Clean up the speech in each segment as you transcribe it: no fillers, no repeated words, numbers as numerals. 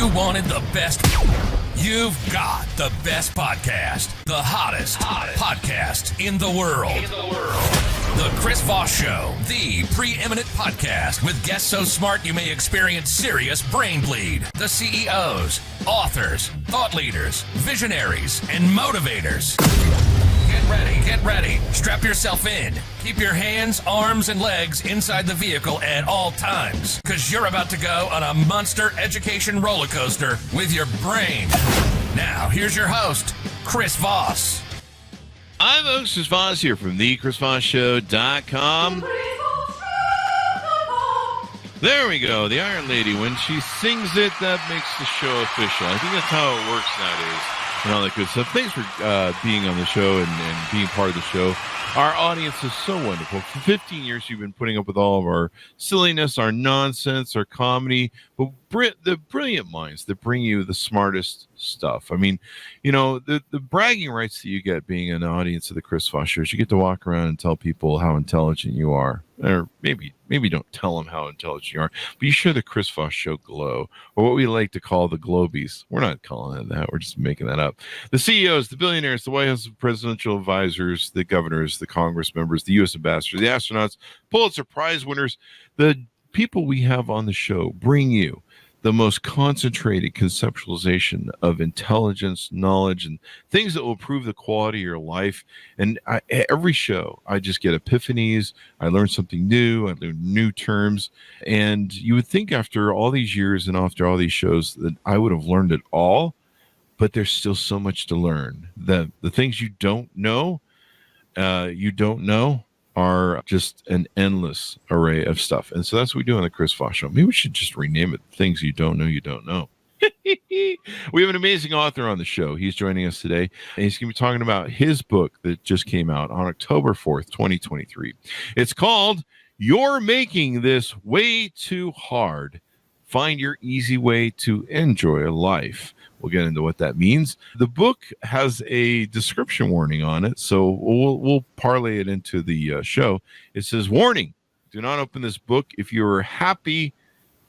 You wanted the best. You've got the best podcast. The hottest podcast in the world. The Chris Voss Show, the preeminent podcast with guests so smart you may experience serious brain bleed. The CEOs, authors, thought leaders, visionaries, and motivators. Get ready. Strap yourself in. Keep your hands, arms, and legs inside the vehicle at all times, because you're about to go on a monster education roller coaster with your brain. Now, here's your host, Chris Voss. I'm Chris Voss here from thechrisvossshow.com. There we go. The Iron Lady, when she sings it, that makes the show official. I think that's how it works nowadays and all that good stuff. Thanks for being on the show and being part of the show. Our audience is so wonderful. For 15 years, you've been putting up with all of our silliness, our nonsense, our comedy, but the brilliant minds that bring you the smartest stuff. I mean, you know, the bragging rights that you get being an audience of the Chris Voss Show is you get to walk around and tell people how intelligent you are. Or maybe don't tell them how intelligent you are, but you share the Chris Voss Show glow, or what we like to call the globies. We're not calling it that. We're just making that up. The CEOs, the billionaires, the White House presidential advisors, the governors, the Congress members, the U.S. ambassadors, the astronauts, Pulitzer Prize winners, the people we have on the show bring you the most concentrated conceptualization of intelligence, knowledge, and things that will improve the quality of your life. And every show, I just get epiphanies. I learn something new. I learn new terms. And you would think after all these years and after all these shows that I would have learned it all, but there's still so much to learn. The things you don't know are just an endless array of stuff. And so that's what we do on the Chris Voss Show. Maybe we should just rename it Things You Don't Know You Don't Know. We have an amazing author on the show. He's joining us today, and he's going to be talking about his book that just came out on October 4th, 2023. It's called You're Making This Way Too Hard. Find Your Easy Way to Enjoy Life. We'll get into what that means. The book has a description warning on it, so we'll parlay it into the show. It says, warning, do not open this book if you're happy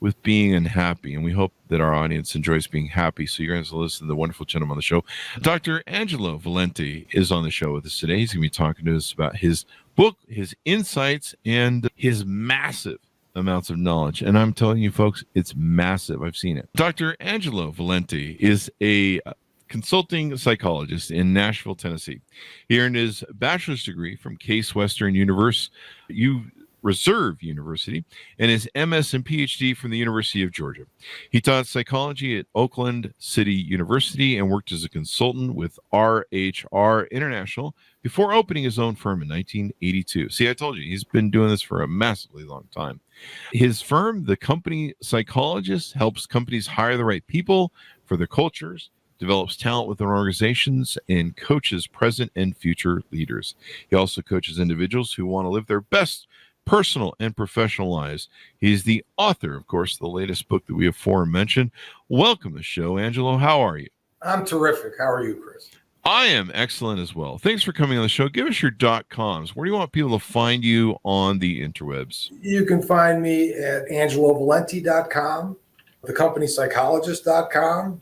with being unhappy. And we hope that our audience enjoys being happy, so you're going to listen to the wonderful gentleman on the show. Dr. Angelo Valenti is on the show with us today. He's going to be talking to us about his book, his insights, and his massive amounts of knowledge. And I'm telling you folks, it's massive. I've seen it. Dr. Angelo Valenti is a consulting psychologist in Nashville, Tennessee. He earned his bachelor's degree from Case Western Reserve University and his MS and PhD from the University of Georgia. He taught psychology at Oakland City University and worked as a consultant with RHR International before opening his own firm in 1982. See, I told you, he's been doing this for a massively long time. His firm, The Company Psychologist, helps companies hire the right people for their cultures, develops talent within organizations, and coaches present and future leaders. He also coaches individuals who want to live their best personal and professional lives. He's the author, of course, the latest book that we have mentioned. Welcome to the show, Angelo. How are you? I'm terrific. How are you, Chris? I am excellent as well. Thanks for coming on the show. Give us your .coms. Where do you want people to find you on the interwebs? You can find me at angelovalenti.com, thecompanypsychologist.com.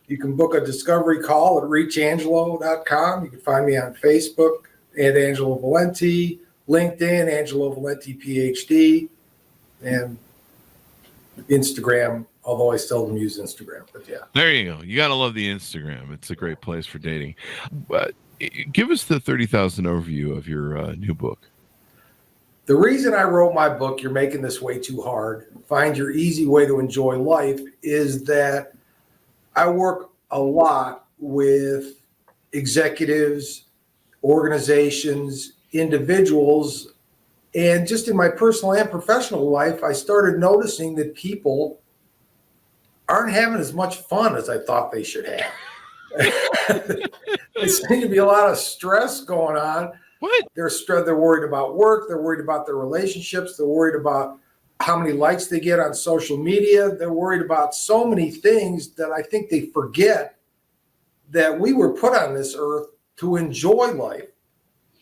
You can book a discovery call at reachangelo.com. You can find me on Facebook at Angelo Valenti, LinkedIn, Angelo Valenti, PhD, and Instagram, although I seldom use Instagram, but yeah. There you go. You got to love the Instagram. It's a great place for dating. But give us the 30,000 overview of your new book. The reason I wrote my book, You're Making This Way Too Hard, Find Your Easy Way to Enjoy Life, is that I work a lot with executives, organizations, individuals, and just in my personal and professional life, I started noticing that people aren't having as much fun as I thought they should have. There seems to be a lot of stress going on. What? They're worried about work. They're worried about their relationships. They're worried about how many likes they get on social media. They're worried about so many things that I think they forget that we were put on this earth to enjoy life,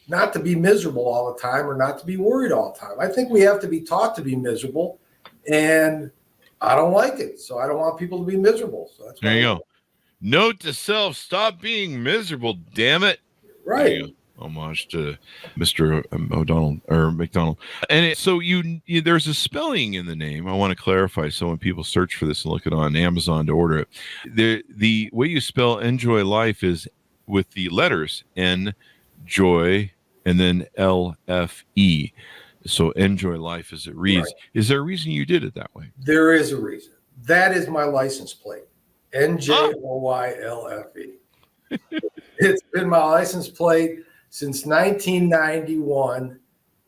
not to be miserable all the time or not to be worried all the time. I think we have to be taught to be miserable. And I don't like it. So I don't want people to be miserable. So that's there you go. Note to self: stop being miserable. Damn it! Right. Homage to Mr. O'Donnell or McDonald. And so you there's a spelling in the name. I want to clarify. So when people search for this and look it on Amazon to order it, the way you spell Enjoy Life is with the letters N, joy, and then LFE. So Enjoy Life as it reads. Right. Is there a reason you did it that way? There is a reason. That is my license plate. NJOYLFE. It's been my license plate since 1991,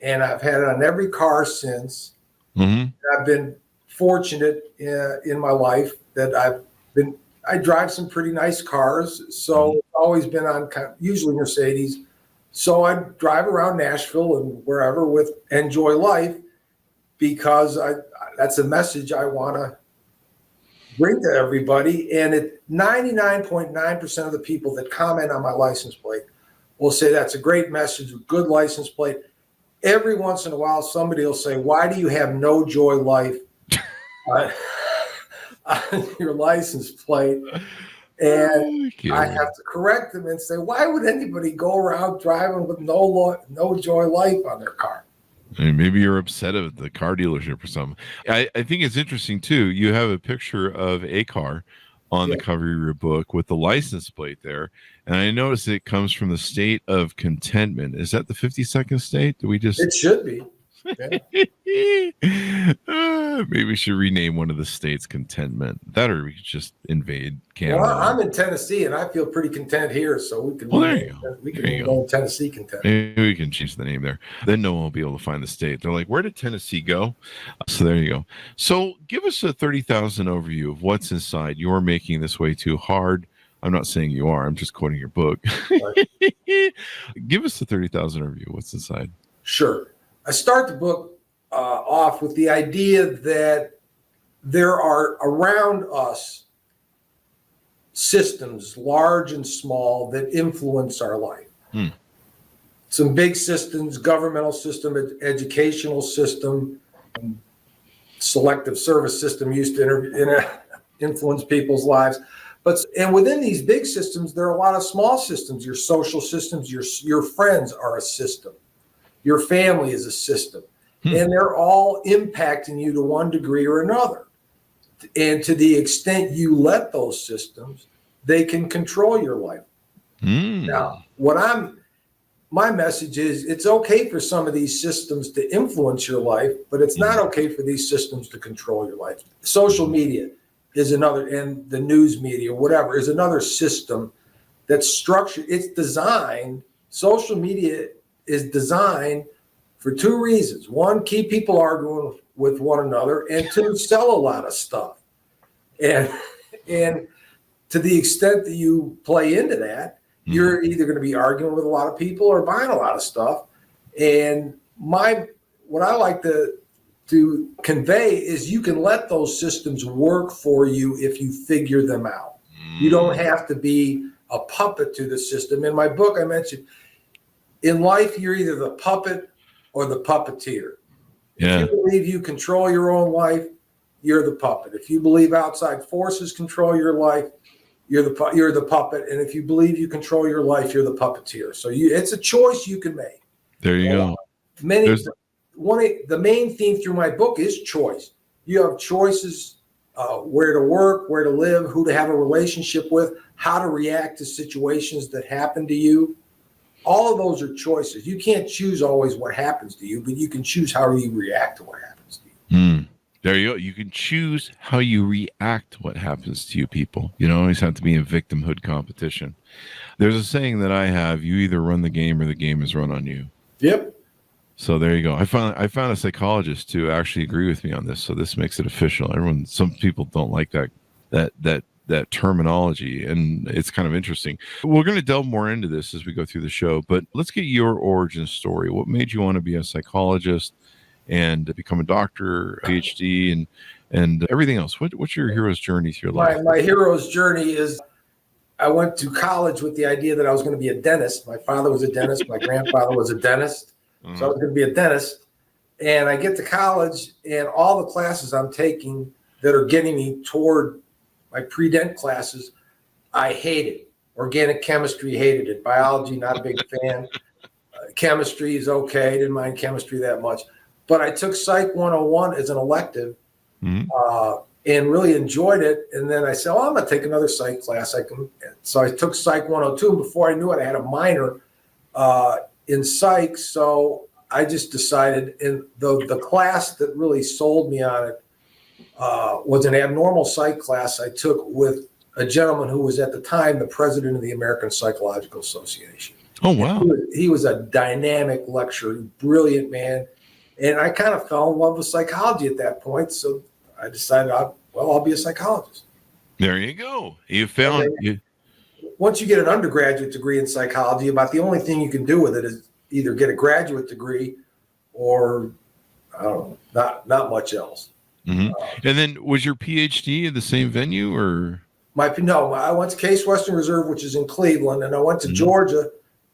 and I've had it on every car since. Mm-hmm. I've been fortunate in my life that I drive some pretty nice cars, so it's always been on usually Mercedes. So I drive around Nashville and wherever with Enjoy Life because that's a message I want to bring to everybody. And 99.9% of the people that comment on my license plate will say that's a great message, a good license plate. Every once in a while, somebody will say, why do you have No Joy Life on your license plate? And I have to correct them and say, why would anybody go around driving with no Joy Life on their car? I mean, maybe you're upset at the car dealership or something. I think it's interesting, too. You have a picture of a car on the cover of your book with the license plate there. And I noticed it comes from the state of contentment. Is that the 52nd state? It should be. Yeah. Maybe we should rename one of the states Contentment. That, or we could just invade Canada. Well, I'm in Tennessee, and I feel pretty content here, so we can. Well, there you go. We can go Tennessee content. Maybe we can change the name there. Then no one will be able to find the state. They're like, where did Tennessee go? So there you go. So give us a 30,000 overview of what's inside. You're making this way too hard. I'm not saying you are. I'm just quoting your book. Right. Give us a 30,000 overview. What's inside? Sure. I start the book off with the idea that there are around us systems, large and small, that influence our life. Some big systems, governmental system, educational system, selective service system used to influence people's lives. And within these big systems, there are a lot of small systems. Your social systems, your friends are a system. Your family is a system, and they're all impacting you to one degree or another. And to the extent you let those systems, they can control your life. Now, my message is it's okay for some of these systems to influence your life, but it's not okay for these systems to control your life. Social media is another, and the news media, whatever, is another system that's structured. It's designed, social media is designed for two reasons. One, keep people arguing with one another, and two, sell a lot of stuff. And to the extent that you play into that, you're either going to be arguing with a lot of people or buying a lot of stuff. And what I like to convey is you can let those systems work for you if you figure them out. You don't have to be a puppet to the system. In my book, I mentioned in life, you're either the puppet or the puppeteer. Yeah. If you believe you control your own life, you're the puppet. If you believe outside forces control your life, you're the puppet. And if you believe you control your life, you're the puppeteer. So it's a choice you can make. There you go. The main theme through my book is choice. You have choices, where to work, where to live, who to have a relationship with, how to react to situations that happen to you. All of those are choices. You can't choose always what happens to you, but you can choose how you react to what happens to you. There you go. You can choose how you react to what happens to you, people. You don't always have to be in victimhood competition. There's a saying that I have, you either run the game or the game is run on you. Yep. So there you go. I found a psychologist to actually agree with me on this. So this makes it official. Some people don't like that terminology, and it's kind of interesting. We're going to delve more into this as we go through the show, but let's get your origin story. What made you want to be a psychologist and become a doctor, PhD, and everything else? What's your hero's journey through your life? My hero's journey is I went to college with the idea that I was going to be a dentist. My father was a dentist. My grandfather was a dentist. So I was going to be a dentist. And I get to college, and all the classes I'm taking that are getting me toward my pre-dent classes, I hated. Organic chemistry, hated it. Biology, not a big fan. Chemistry is okay. Didn't mind chemistry that much. But I took Psych 101 as an elective and really enjoyed it. And then I said, I'm going to take another psych class. So I took Psych 102. And before I knew it, I had a minor in psych. So I just decided, and the class that really sold me on it was an abnormal psych class I took with a gentleman who was at the time the president of the American Psychological Association. Oh, wow. He was a dynamic lecturer, brilliant man. And I kind of fell in love with psychology at that point. So I decided, I'll be a psychologist. There you go. You found once you get an undergraduate degree in psychology, about the only thing you can do with it is either get a graduate degree or, I don't know, not much else. And then was your PhD at the same venue or? I went to Case Western Reserve, which is in Cleveland, and I went to Georgia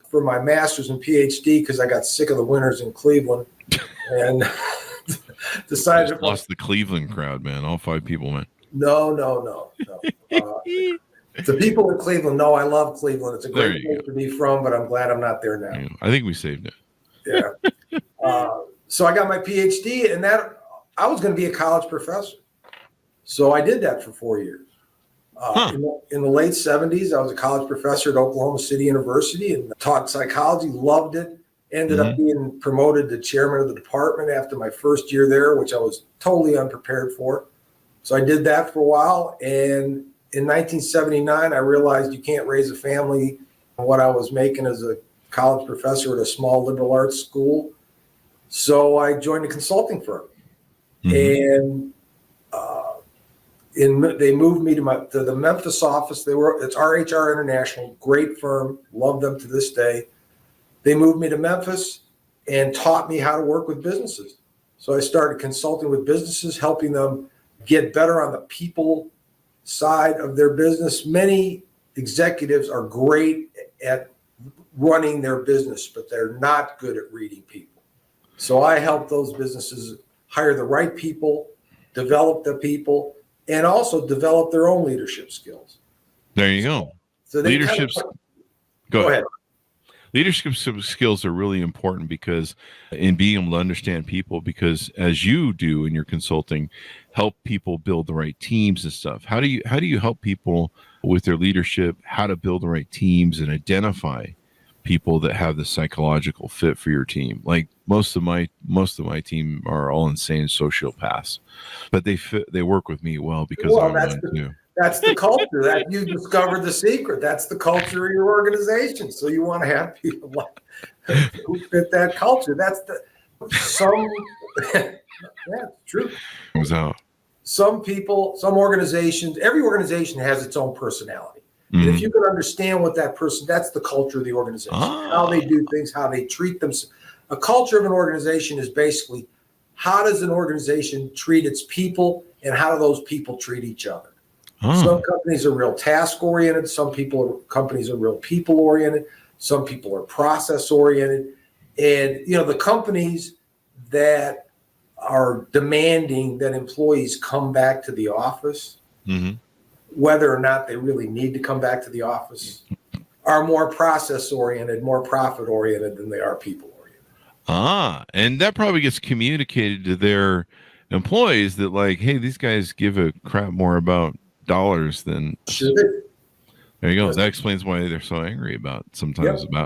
for my master's and PhD because I got sick of the winters in Cleveland and decided to lost the Cleveland crowd, man. All 5 people, man. No. The people in Cleveland know I love Cleveland. It's a great place to be from, but I'm glad I'm not there now. Yeah, I think we saved it. Yeah. So I got my PhD, and that I was going to be a college professor. So I did that for 4 years. In the late 70s, I was a college professor at Oklahoma City University and taught psychology, loved it, ended up being promoted to chairman of the department after my first year there, which I was totally unprepared for. So I did that for a while. And in 1979, I realized you can't raise a family on what I was making as a college professor at a small liberal arts school. So I joined a consulting firm. And they moved me to the Memphis office. It's RHR International, great firm, love them to this day. They moved me to Memphis and taught me how to work with businesses. So I started consulting with businesses, helping them get better on the people side of their business. Many executives are great at running their business, but they're not good at reading people. So I help those businesses hire the right people, develop the people, and also develop their own leadership skills. There you go. So Go ahead. Leadership skills are really important because in being able to understand people, because as you do in your consulting, help people build the right teams and stuff. How do you help people with their leadership, how to build the right teams and identify people that have the psychological fit for your team? Like most of my team are all insane sociopaths, but they work with me well because I'm one too. That's the culture that you discovered the secret. That's the culture of your organization. So you want to have people who fit that culture. That's yeah, it's true. Some people, some organizations, every organization has its own personality. And if you can understand what that's the culture of the organization, how they do things, how they treat them. A culture of an organization is basically how does an organization treat its people and how do those people treat each other? Some companies are real task-oriented. Some companies are real people-oriented. Some people are process-oriented. And, the companies that are demanding that employees come back to the office, whether or not they really need to come back to the office, are more process-oriented, more profit-oriented than they are people-oriented. And that probably gets communicated to their employees that like, hey, these guys give a crap more about dollars than there you go. That explains why they're so angry about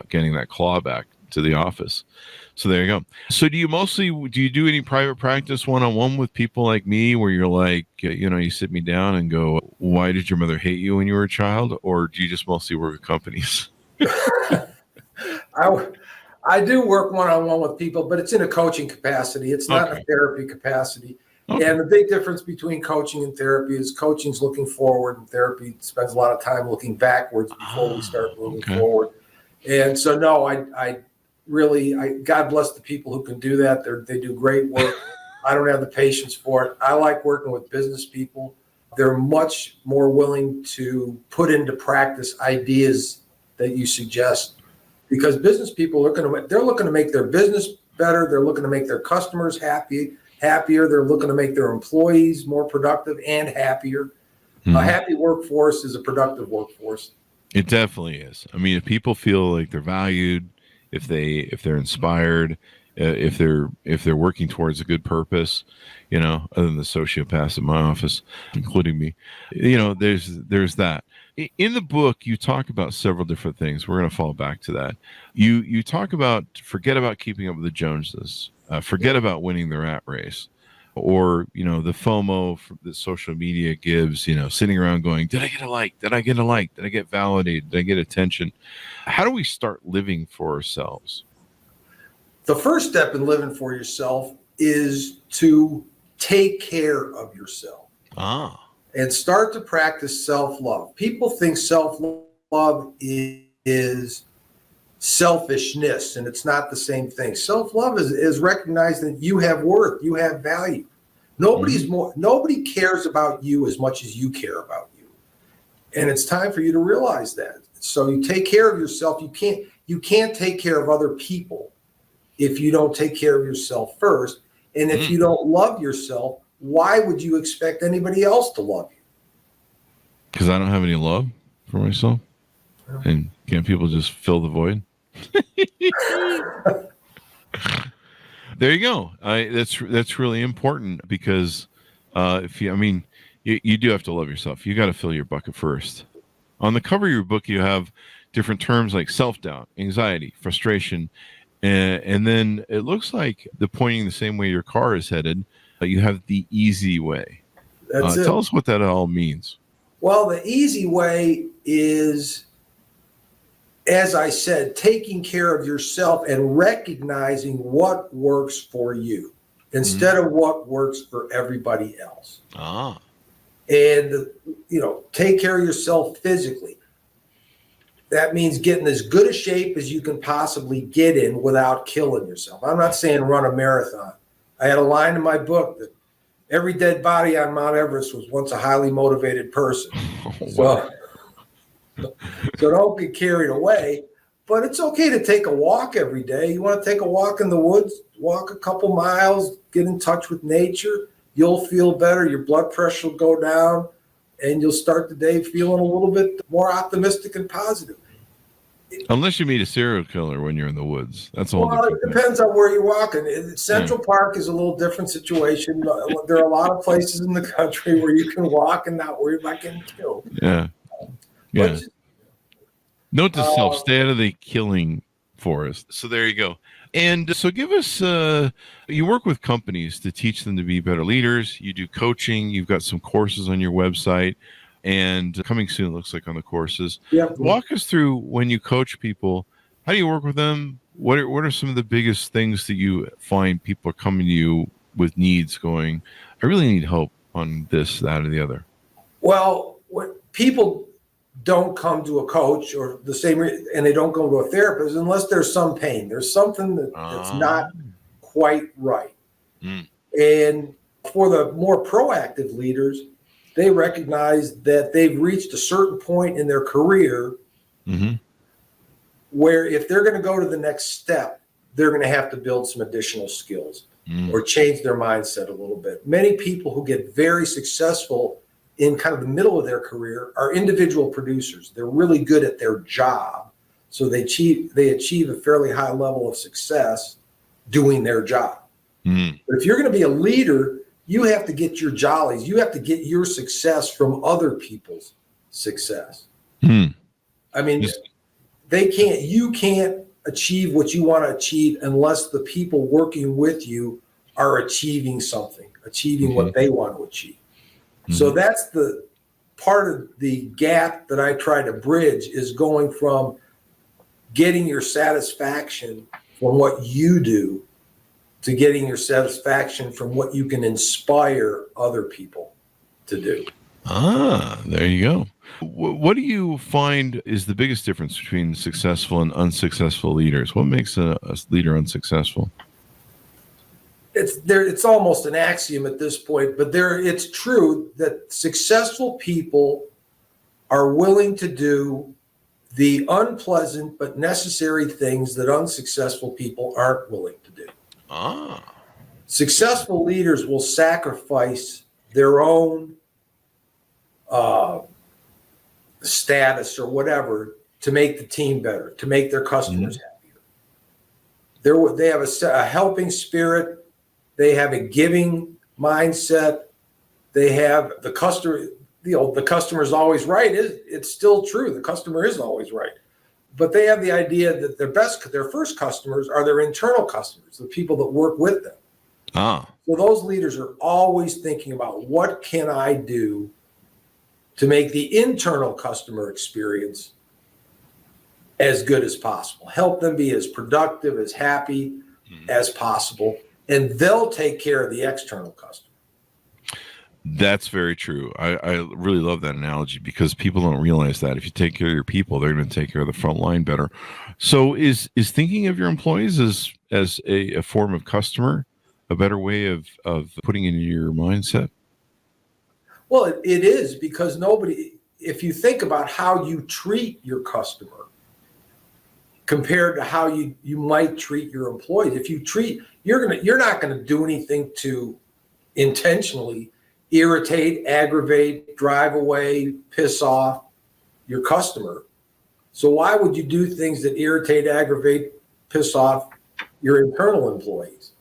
getting that claw back to the office. So there you go. So do you do any private practice one-on-one with people like me where you're like, you sit me down and go, why did your mother hate you when you were a child? Or do you just mostly work with companies? I do work one-on-one with people, but it's in a coaching capacity. It's not a therapy capacity. Okay. And the big difference between coaching and therapy is coaching's looking forward and therapy spends a lot of time looking backwards before we start moving forward. And so, no, I really, God bless the people who can do that. They do great work. I don't have the patience for it. I like working with business people. They're much more willing to put into practice ideas that you suggest because business people they're looking to make their business better. They're looking to make their customers happier. They're looking to make their employees more productive and happier. Mm-hmm. A happy workforce is a productive workforce. It definitely is. I mean, if people feel like they're valued, if they're inspired, if they're working towards a good purpose, other than the sociopaths in my office, including me, there's that. In the book, you talk about several different things. We're going to fall back to that. You talk about forget about keeping up with the Joneses, forget about winning the rat race, or the FOMO that social media gives. Sitting around going, did I get a like? Did I get a like? Did I get validated? Did I get attention? How do we start living for ourselves? The first step in living for yourself is to take care of yourself. And start to practice self-love. People think self-love is selfishness, and it's not the same thing. Self-love is recognizing that you have worth, you have value. Nobody cares about you as much as you care about you. And it's time for you to realize that. So you take care of yourself. You can't take care of other people if you don't take care of yourself first. And if you don't love yourself, why would you expect anybody else to love you? Because I don't have any love for myself. And can't people just fill the void? There you go. That's really important, because you do have to love yourself. You got to fill your bucket first. On the cover of your book, you have different terms like self-doubt, anxiety, frustration, and then it looks like pointing the same way your car is headed. You have the easy way. That's it. Tell us what that all means. Well, the easy way is, as I said, taking care of yourself and recognizing what works for you instead of what works for everybody else. And, take care of yourself physically. That means getting as good a shape as you can possibly get in without killing yourself. I'm not saying run a marathon. I had a line in my book that every dead body on Mount Everest was once a highly motivated person. So don't get carried away, but it's okay to take a walk every day. You want to take a walk in the woods, walk a couple miles, get in touch with nature. You'll feel better. Your blood pressure will go down, and you'll start the day feeling a little bit more optimistic and positive. Unless you meet a serial killer when you're in the woods. That's all. Well, it depends on where you're walking. Central Park is a little different situation. There are a lot of places in the country where you can walk and not worry about getting killed. Yeah. Note to self, stay out of the killing forest. So there you go. And so give us, you work with companies to teach them to be better leaders. You do coaching. You've got some courses on your website. And coming soon, it looks like, on the courses. Yep. Walk us through, when you coach people, how do you work with them? What are some of the biggest things that you find people are coming to you with needs, going, I really need help on this, that, or the other? Well, when people don't come to a coach or the same, and they don't go to a therapist unless there's some pain. There's something that's not quite right. And for the more proactive leaders, they recognize that they've reached a certain point in their career where if they're going to go to the next step, they're going to have to build some additional skills or change their mindset a little bit. Many people who get very successful in kind of the middle of their career are individual producers. They're really good at their job, so they achieve a fairly high level of success doing their job. But if you're going to be a leader, you have to get your jollies. You have to get your success from other people's success. I mean, you can't achieve what you want to achieve unless the people working with you are achieving something, achieving what they want to achieve. So that's the part of the gap that I try to bridge, is going from getting your satisfaction from what you do to getting your satisfaction from what you can inspire other people to do. There you go. What do you find is the biggest difference between successful and unsuccessful leaders? What makes a leader unsuccessful? It's almost an axiom at this point, but it's true that successful people are willing to do the unpleasant but necessary things that unsuccessful people aren't willing to do. Successful leaders will sacrifice their own status or whatever to make the team better, to make their customers happier. They have a helping spirit. They have a giving mindset. They have the customer. The customer is always right. It's still true. The customer is always right. But they have the idea that their first customers are their internal customers, the people that work with them. So those leaders are always thinking about, what can I do to make the internal customer experience as good as possible? Help them be as productive, as happy as possible, and they'll take care of the external customer. That's very true. I really love that analogy, because people don't realize that if you take care of your people, they're going to take care of the front line better. So is thinking of your employees as a form of customer a better way of putting into your mindset? Well, it is, because if you think about how you treat your customer compared to how you might treat your employees, you're not going to do anything to intentionally irritate, aggravate, drive away, piss off your customer. So why would you do things that irritate, aggravate, piss off your internal employees?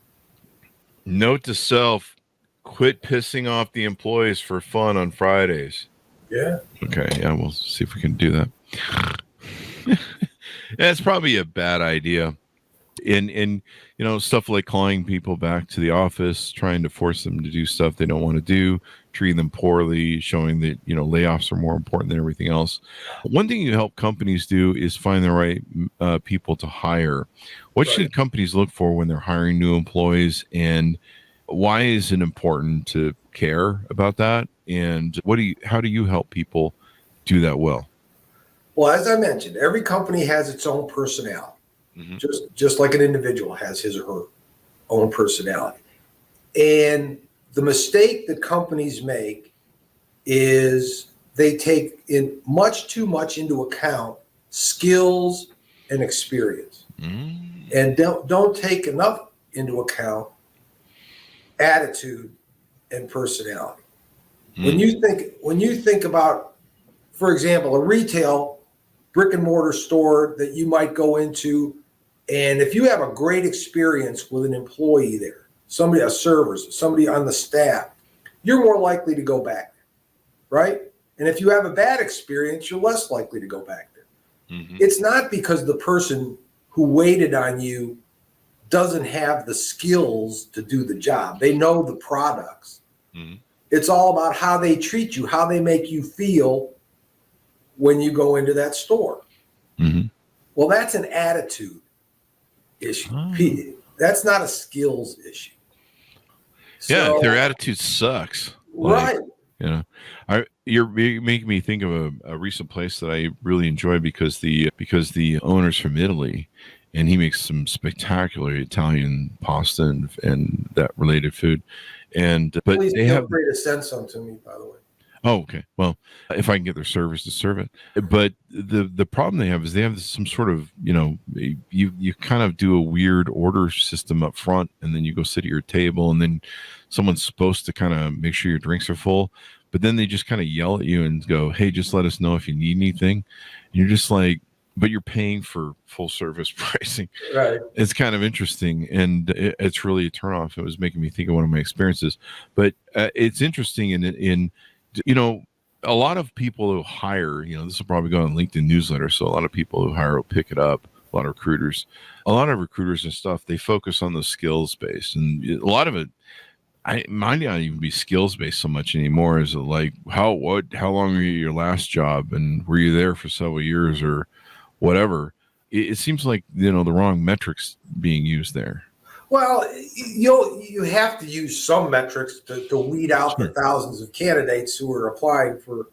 Note to self: quit pissing off the employees for fun on Fridays. Yeah. Okay. Yeah, we'll see if we can do that. That's probably a bad idea. And stuff like calling people back to the office, trying to force them to do stuff they don't want to do, treating them poorly, showing that, layoffs are more important than everything else. One thing you help companies do is find the right people to hire. What should companies look for when they're hiring new employees, and why is it important to care about that? And how do you help people do that well? Well, as I mentioned, every company has its own personality. Mm-hmm. Just like an individual has his or her own personality. And the mistake that companies make is they take in too much into account skills and experience, and don't take enough into account attitude and personality. When you think about, for example, a retail brick and mortar store that you might go into, and if you have a great experience with an employee there, a server, somebody on the staff, you're more likely to go back there, right? And if you have a bad experience, you're less likely to go back there. Mm-hmm. It's not because the person who waited on you doesn't have the skills to do the job. They know the products. Mm-hmm. It's all about how they treat you, how they make you feel when you go into that store. Mm-hmm. Well, that's an attitude issue. That's not a skills issue. Yeah, their attitude sucks. Right. You're making me think of a recent place that I really enjoy because the owner's from Italy, and he makes some spectacular Italian pasta and that related food. But please feel free to send some to me, by the way. Oh, okay. Well, if I can get their servers to serve it. But the problem they have is they have some sort of, you kind of do a weird order system up front, and then you go sit at your table, and then someone's supposed to kind of make sure your drinks are full. But then they just kind of yell at you and go, hey, just let us know if you need anything. And you're just like, but you're paying for full service pricing. Right. It's kind of interesting, and it's really a turnoff. It was making me think of one of my experiences. But it's interesting in a lot of people who hire, this will probably go on LinkedIn newsletter. So a lot of people who hire will pick it up. A lot of recruiters and stuff, they focus on the skills based, and a lot of it, might not even be skills based so much anymore. Is it like how long were you at your last job, and were you there for several years or whatever? It seems like the wrong metrics being used there. Well, you have to use some metrics to weed out the thousands of candidates who are applying for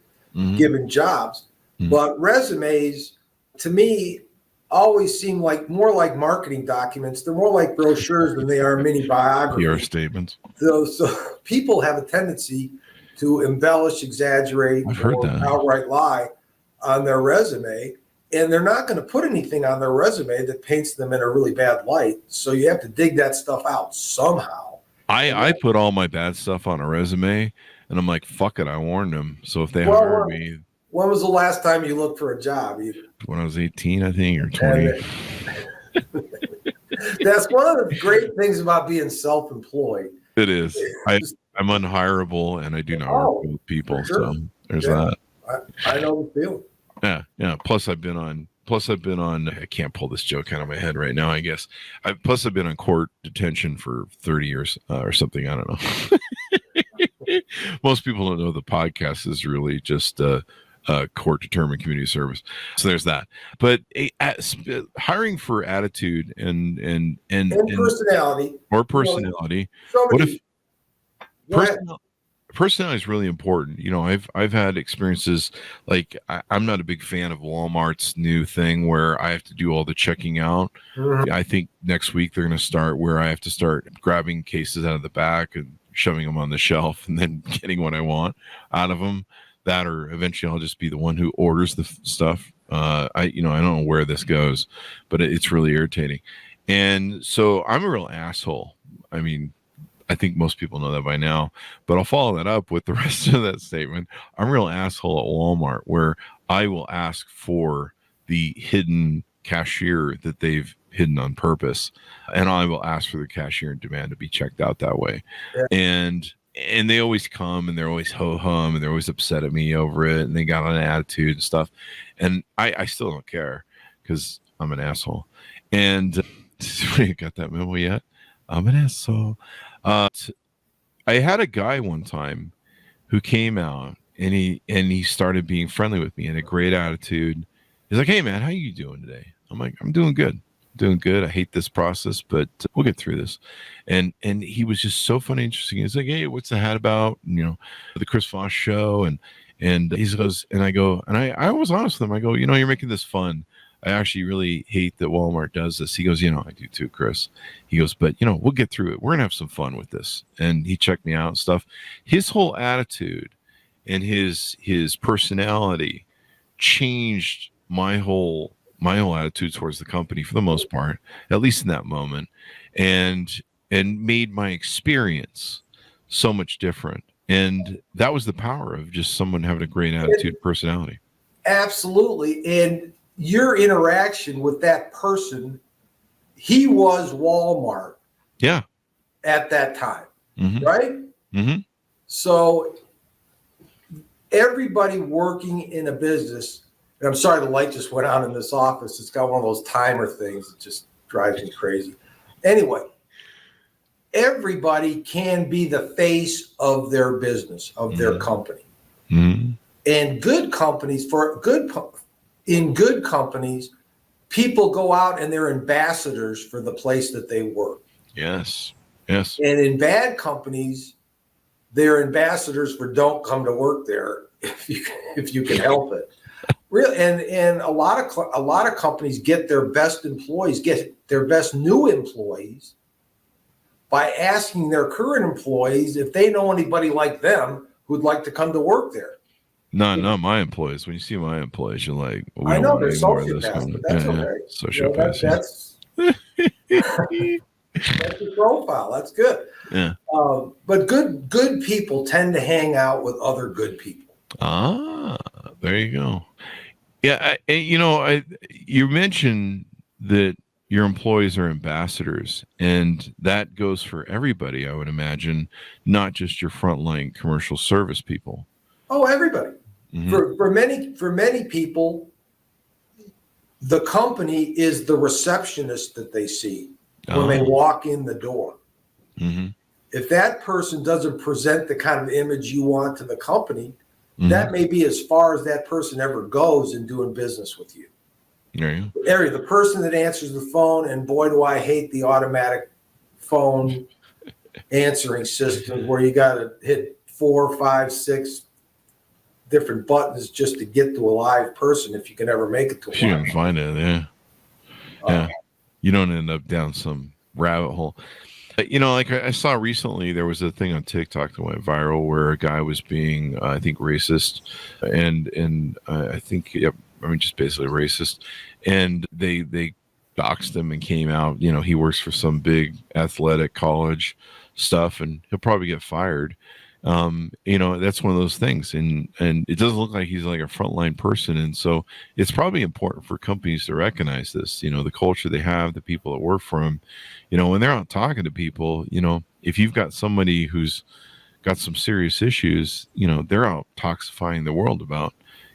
given jobs. Mm-hmm. But resumes, to me, always seem more like marketing documents. They're more like brochures than they are mini biographies. PR statements. So people have a tendency to embellish, exaggerate, or outright lie on their resume. And they're not going to put anything on their resume that paints them in a really bad light. So you have to dig that stuff out somehow. I put all my bad stuff on a resume, and I'm like, fuck it, I warned them. So if they hire me. When was the last time you looked for a job? When I was 18, I think, or 20. That's one of the great things about being self-employed. It is. I'm unhireable, and I do not work with people. Sure. So there's that. I know the feeling. Yeah. Plus, I've been on. I can't pull this joke out of my head right now. I guess. I've been on court detention for 30 years or something. I don't know. Most people don't know the podcast is really just court determined community service. So there's that. But hiring for attitude and personality or personality. Personality is really important. You know, I've had experiences like I'm not a big fan of Walmart's new thing where I have to do all the checking out. Mm-hmm. I think next week they're going to start where I have to start grabbing cases out of the back and shoving them on the shelf and then getting what I want out of them. That or eventually I'll just be the one who orders the stuff. I don't know where this goes, but it's really irritating. And so I'm a real asshole. I mean, I think most people know that by now, but I'll follow that up with the rest of that statement. I'm a real asshole at Walmart where I will ask for the hidden cashier that they've hidden on purpose. And I will ask for the cashier and demand to be checked out that way. Yeah. And they always come and they're always ho-hum and they're always upset at me over it. And they got an attitude and stuff. And I still don't care because I'm an asshole. And you got that memo yet? I'm an asshole. I had a guy one time who came out and he started being friendly with me and a great attitude. He's like, "Hey man, how you doing today?" I'm like, "I'm doing good. I hate this process, but we'll get through this." And he was just so funny, interesting. He's like, "Hey, what's the hat about?" And, you know, the Chris Voss Show. And he goes, and I go, and I was honest with him. I go, "You're making this fun. I actually really hate that Walmart does this." He goes, "I do too, Chris." He goes, "But we'll get through it. We're gonna have some fun with this." And he checked me out and stuff. His whole attitude and his personality changed my whole attitude towards the company for the most part, at least in that moment, and made my experience so much different. And that was the power of just someone having a great attitude, personality. Absolutely. And your interaction with that person, he was Walmart. Yeah. At that time. Mm-hmm. Right? Mm-hmm. So everybody working in a business, and I'm sorry the light just went out in this office. It's got one of those timer things that just drives me crazy. Anyway, everybody can be the face of their business, of their company. Mm-hmm. And in good companies, people go out and they're ambassadors for the place that they work. Yes. And in bad companies, they're ambassadors for don't come to work there if you can help it. Really, and a lot of companies get their best employees, get their best new employees by asking their current employees if they know anybody like them who'd like to come to work there. No, not my employees. When you see my employees, you're like, I know they're sociopaths, but that's okay. Sociopaths. That's your profile. That's good. Yeah. But good people tend to hang out with other good people. Ah, there you go. Yeah, you mentioned that your employees are ambassadors, and that goes for everybody, I would imagine, not just your frontline commercial service people. Oh, everybody. Mm-hmm. For many people, the company is the receptionist that they see when they walk in the door. Mm-hmm. If that person doesn't present the kind of image you want to the company, that may be as far as that person ever goes in doing business with you. The person that answers the phone, and boy, do I hate the automatic phone answering system where you got to hit 4, 5, 6 different buttons just to get to a live person if you can ever make it to one. You can find it, yeah. You don't end up down some rabbit hole. Like I saw recently, there was a thing on TikTok that went viral where a guy was being, I think, racist, and I think, just basically racist. And they doxed him and came out, he works for some big athletic college stuff, and he'll probably get fired. That's one of those things, and it doesn't look like he's like a frontline person. And so it's probably important for companies to recognize this, the culture they have, the people that work for them, when they're out talking to people, if you've got somebody who's got some serious issues, they're out toxifying the world about,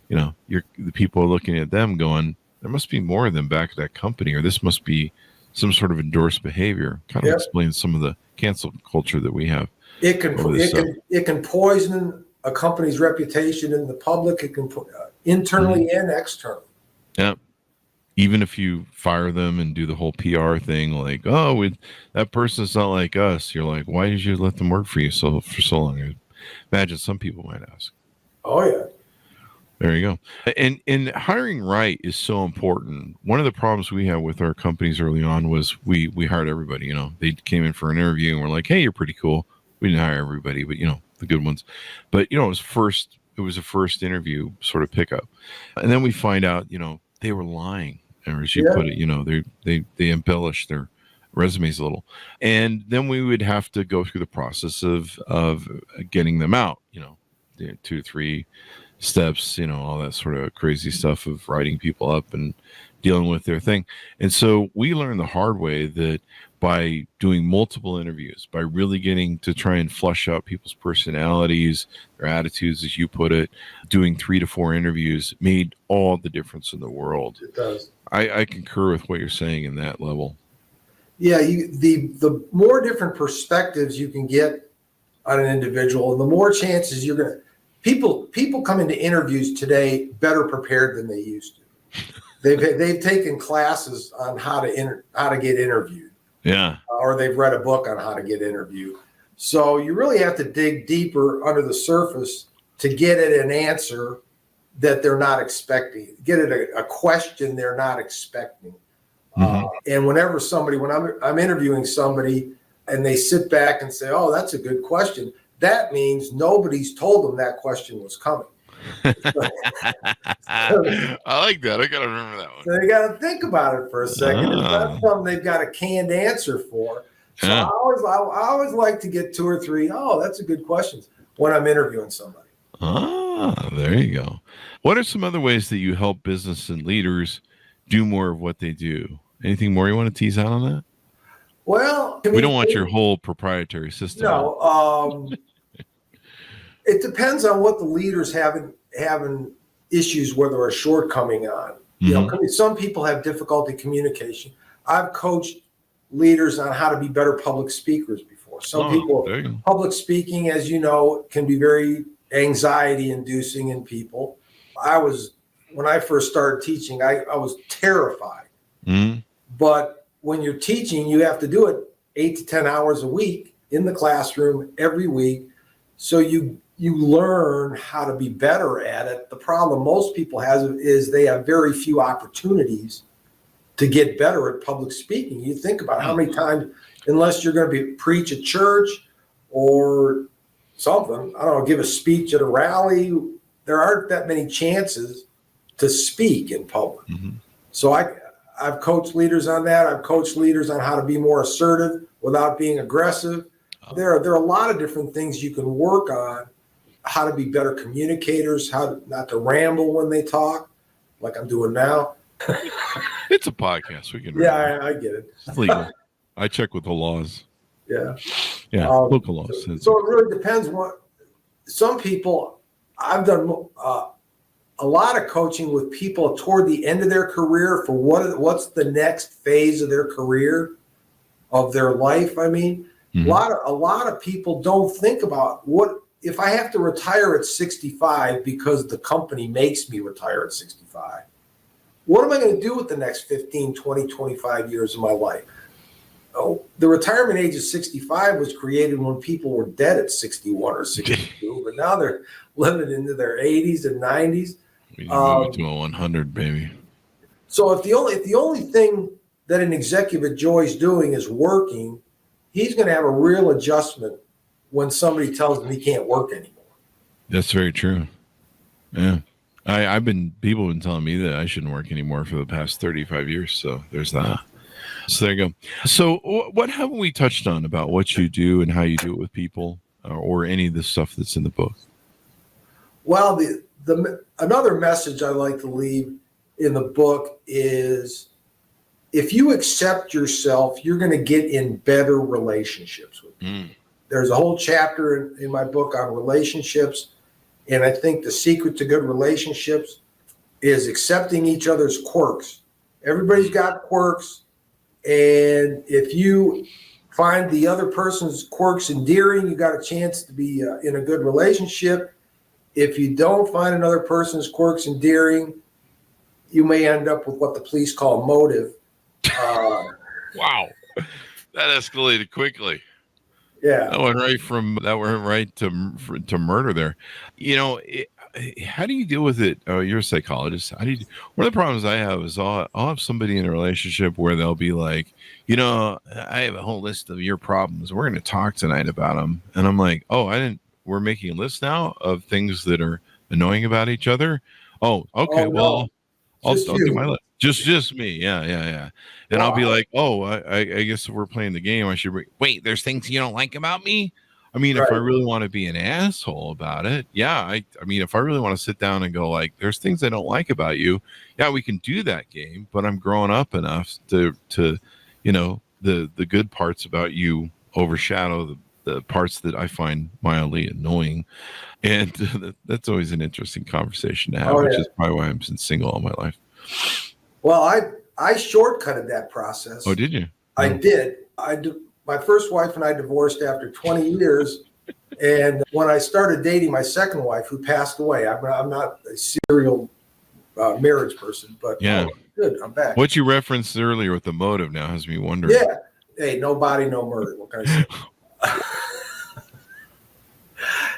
the people are looking at them going, there must be more of them back at that company, or this must be some sort of endorsed behavior. Kind of explains some of the cancel culture that we have. It can poison a company's reputation in the public. It can internally and externally. Yeah. Even if you fire them and do the whole PR thing, like, that person's not like us. You're like, why did you let them work for you for so long? I imagine some people might ask. Oh yeah. There you go. And hiring right is so important. One of the problems we had with our companies early on was we hired everybody. They came in for an interview and we're like, hey, you're pretty cool. We didn't hire everybody, but the good ones. But it was a first interview sort of pickup, and then we find out they were lying, or as you put it, they embellished their resumes a little, and then we would have to go through the process of getting them out. 2 to 3 steps, all that sort of crazy stuff of writing people up and dealing with their thing. And so we learned the hard way that by doing multiple interviews, by really getting to try and flush out people's personalities, their attitudes, as you put it, doing 3 to 4 interviews made all the difference in the world. It does. I concur with what you're saying in that level. Yeah, the more different perspectives you can get on an individual, and the more chances you're going to. People come into interviews today better prepared than they used to. They've taken classes on how to get interviewed. Yeah. Or they've read a book on how to get interviewed. So you really have to dig deeper under the surface to get at an answer that they're not expecting. Get at a question they're not expecting. Mm-hmm. And when I'm interviewing somebody and they sit back and say, "Oh, that's a good question," that means nobody's told them that question was coming. I like that. I got to remember that one. So they got to think about it for a second. It's not something they've got a canned answer for. So I always like to get 2 or 3. Oh, that's a good question when I'm interviewing somebody. There you go. What are some other ways that you help business and leaders do more of what they do? Anything more you want to tease out on that? Well, we don't want your whole proprietary system. No, it depends on what the leaders having issues with or a shortcoming on. Mm-hmm. Some people have difficulty communication. I've coached leaders on how to be better public speakers before. Some people, public speaking, as you know, can be very anxiety inducing in people. When I first started teaching, I was terrified. Mm-hmm. But when you're teaching, you have to do it 8 to 10 hours a week in the classroom every week. So you learn how to be better at it. The problem most people have is they have very few opportunities to get better at public speaking. You think about how many times, unless you're going to preach at church or something, I don't know, give a speech at a rally, there aren't that many chances to speak in public. Mm-hmm. So I've coached leaders on that. I've coached leaders on how to be more assertive without being aggressive. There are a lot of different things you can work on, how to be better communicators, how not to ramble when they talk, like I'm doing now. It's a podcast. We can. Yeah, I get it. It's legal. I check with the laws. Yeah. Yeah, local laws. So it really depends. Some people, I've done a lot of coaching with people toward the end of their career for what's the next phase of their career, of their life. I mean, mm-hmm. a lot of people don't think about what if I have to retire at 65 because the company makes me retire at 65. What am I going to do with the next 15, 20, 25 years of my life? Oh, the retirement age of 65 was created when people were dead at 61 or 62, but now they're living into their 80s and 90s. We move to a 100, baby. So if the only thing that an executive at Joy's doing is working, he's going to have a real adjustment when somebody tells him he can't work anymore. That's very true. Yeah. People have been telling me that I shouldn't work anymore for the past 35 years. So there's that. So there you go. So what haven't we touched on about what you do and how you do it with people, or any of the stuff that's in the book? Well, another message I like to leave in the book is, if you accept yourself, you're going to get in better relationships with people. There's a whole chapter in my book on relationships. And I think the secret to good relationships is accepting each other's quirks. Everybody's got quirks. And if you find the other person's quirks endearing, you got a chance to be in a good relationship. If you don't find another person's quirks endearing, you may end up with what the police call motive. Wow. That escalated quickly. Yeah. That went right to murder there. How do you deal with it? Oh, you're a psychologist. One of the problems I have is I'll have somebody in a relationship where they'll be like, I have a whole list of your problems. We're going to talk tonight about them. And I'm like, we're making a list now of things that are annoying about each other. Oh, okay. No. I'll do my list. Just me. Yeah. And I'll be like, I guess if we're playing the game, I should wait, there's things you don't like about me? I mean, Right. If I really want to be an asshole about it, yeah. I mean, if I really want to sit down and go like, there's things I don't like about you, yeah, we can do that game, but I'm grown up enough to the good parts about you overshadow the parts that I find mildly annoying. And that's always an interesting conversation to have, which is probably why I've been single all my life. Well, I shortcutted that process. Oh, did you? I did. My first wife and I divorced after 20 years. And when I started dating my second wife, who passed away, I'm not a serial marriage person, but yeah, good, I'm back. What you referenced earlier with the motive now has me wondering. Yeah. Hey, no body, no murder. What can I say?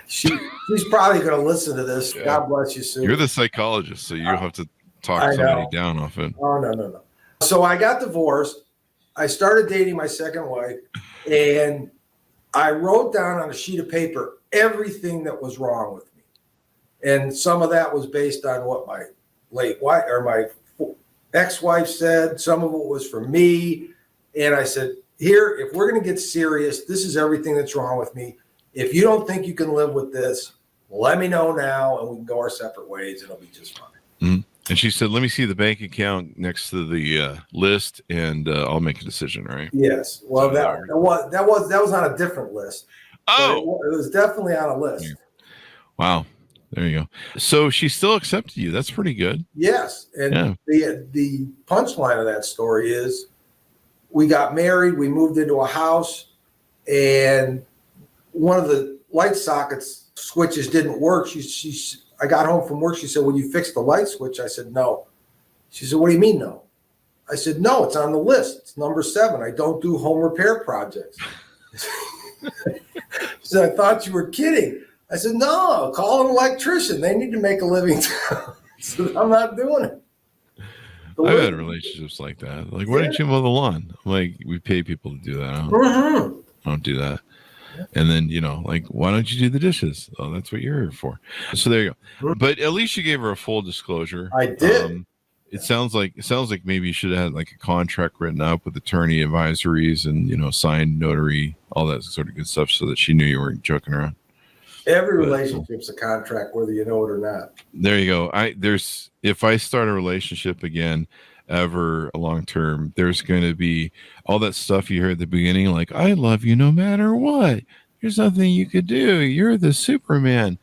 She's probably going to listen to this. Yeah. God bless you, Sue. You're the psychologist, so you have to talk somebody down off it. Oh, no. So I got divorced. I started dating my second wife, and I wrote down on a sheet of paper everything that was wrong with me. And some of that was based on what my late wife or my ex-wife said. Some of it was from me. And I said, here, if we're going to get serious, this is everything that's wrong with me. If you don't think you can live with this, let me know now, and we can go our separate ways. It'll be just fine. Mm-hmm. And she said, let me see the bank account next to the list, and I'll make a decision, right? Yes. Well, that was on a different list. Oh. It was definitely on a list. Wow. There you go. So she still accepted you. That's pretty good. Yes. And the punchline of that story is we got married, we moved into a house, and one of the light sockets switches didn't work. I got home from work. She said, "Well, you fixed the light switch?" I said, "No." She said, "What do you mean, no?" I said, "No, it's on the list. It's number 7. I don't do home repair projects." She said, "I thought you were kidding." I said, "No, call an electrician. They need to make a living." So I'm not doing it. I've had relationships like that. Like, why didn't you mow the lawn? Like, we pay people to do that. I don't do that. And then, like, why don't you do the dishes? Oh, that's what you're here for. So there you go. But at least you gave her a full disclosure. I did. It sounds like maybe you should have had like a contract written up with attorney advisories and, signed notary, all that sort of good stuff, so that she knew you weren't joking around. Every relationship's a contract, whether you know it or not. There you go. If I start a relationship again, ever long term, there's going to be all that stuff you heard at the beginning, like, I love you no matter what, there's nothing you could do, you're the Superman.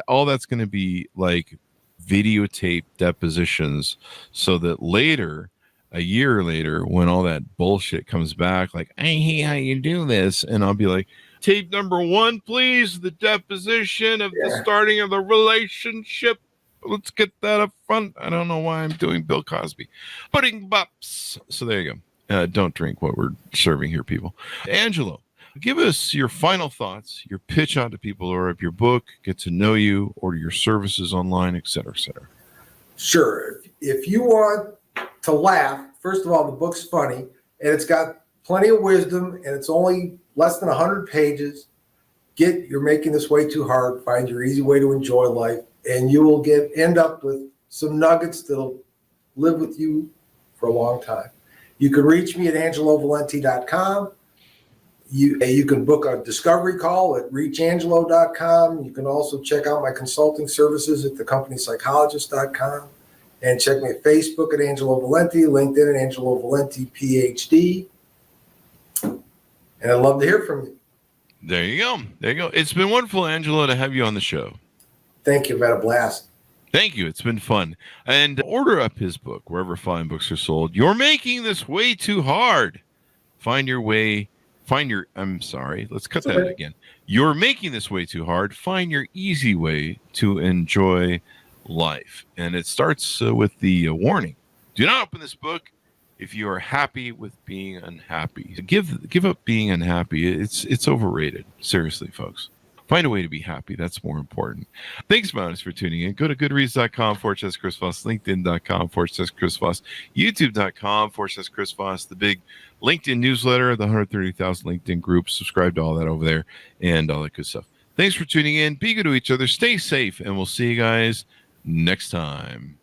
All that's going to be like videotape depositions, so that later, a year later, when all that bullshit comes back, like, I hate how you do this, and I'll be like, tape number 1, please, the deposition of the starting of the relationship. Let's get that up front. I don't know why I'm doing Bill Cosby. Pudding bops. So there you go. Don't drink what we're serving here, people. Angelo, give us your final thoughts, your pitch out to people who are up your book, get to know you, order your services online, et cetera, et cetera. Sure. If you want to laugh, first of all, the book's funny, and it's got plenty of wisdom, and it's only less than 100 pages. You're making this way too hard. Find your easy way to enjoy life. And you will end up with some nuggets that'll live with you for a long time. You can reach me at AngeloValenti.com. You can book a discovery call at reachangelo.com. You can also check out my consulting services at thecompanyspsychologist.com. And check me at Facebook at Angelo Valenti, LinkedIn at Angelo Valenti, PhD. And I'd love to hear from you. There you go. There you go. It's been wonderful, Angelo, to have you on the show. Thank you. I've had a blast. Thank you. It's been fun. And order up his book wherever fine books are sold. You're making this way too hard. I'm sorry. Let's cut that again. You're making this way too hard. Find your easy way to enjoy life. And it starts with the warning. Do not open this book if you are happy with being unhappy. Give up being unhappy. It's overrated. Seriously, folks. Find a way to be happy. That's more important. Thanks, Mounties, for tuning in. Go to goodreads.com/Chris Voss, LinkedIn.com/Chris Voss, YouTube.com/Chris Voss, the big LinkedIn newsletter, the 130,000 LinkedIn group. Subscribe to all that over there and all that good stuff. Thanks for tuning in. Be good to each other. Stay safe, and we'll see you guys next time.